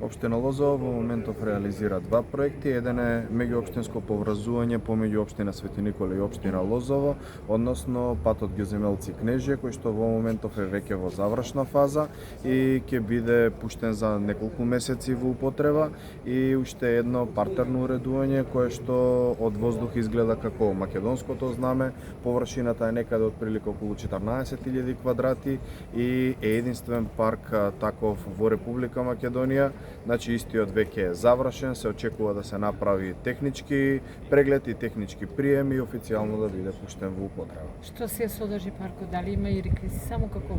Општина Лозово во моментов реализира два проекти. Еден е меѓуопштинско поврзување помеѓу општина Свети Никола и општина Лозово, односно патот Ѓеземелци Кнежје, кој што во моментов е веќе во завршна фаза и ќе биде пуштен за неколку месеци во употреба, и уште едно партерно уредување кое што од воздух изгледа како македонското знаме. Површината е некаде од прилика околу 14.000 квадрати и е единствен парк таков во Република Македонија. Значи истиот веќе е завршен, се очекува да се направи технички преглед и технички прием и официјално да биде пуштен во употреба. Што се содржи паркот? Дали има и рекреација само како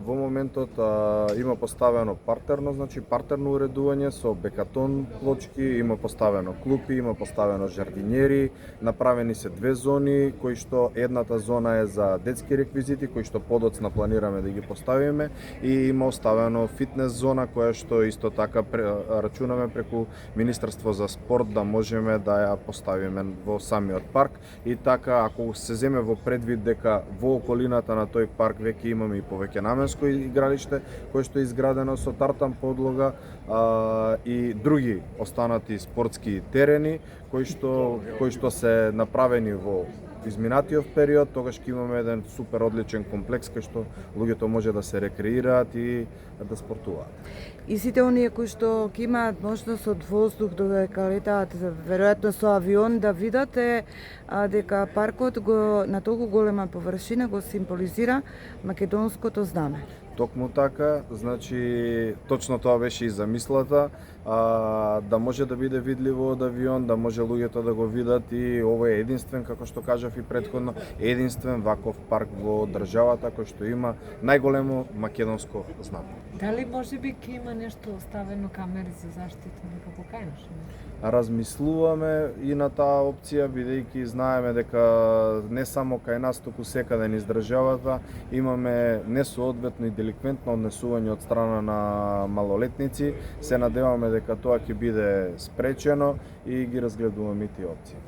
Во моментот има поставено партерно, значи партерно уредување со бекатон плочки, има поставено клупи, има поставено жардинјери, направени се две зони, кои што едната зона е за детски реквизити, кои што подоцна планираме да ги поставиме, и има оставено фитнес зона која што исто така рачунаме преку Министерство за спорт да можеме да ја поставиме во самиот парк. И така, ако се земе во предвид дека во околината на тој парк веќе имаме и повеќе наменско игралиште кое што е изградено со тартан подлога и други останати спортски терени кои што се направени во изминатиот период, тогаш ќе имаме еден супер одличен комплекс кај што луѓето може да се рекреираат и да спортуваат. И сите оние кои што ќе имаат можност од воздух додека летаат веројатно со авион да видат дека паркот на толку голема површина го символизира македонското знаме. Токму така, значи точно тоа беше и замислата, да може да биде видливо од авион, да може луѓето да го видат, и ова е единствен, како што кажав и претходно, единствен ваков парк во државата кој што има најголемо македонско знаме. Дали можеби ќе има нешто оставено, камери за заштита некако кај нас? Размислуваме и на таа опција, бидејќи знаеме дека не само кај нас, туку секаде низ државата имаме несоодветно и деликвентно однесување од страна на малолетници. Се надеваме дека тоа ќе биде спречено и ги разгледуваме и тие опции.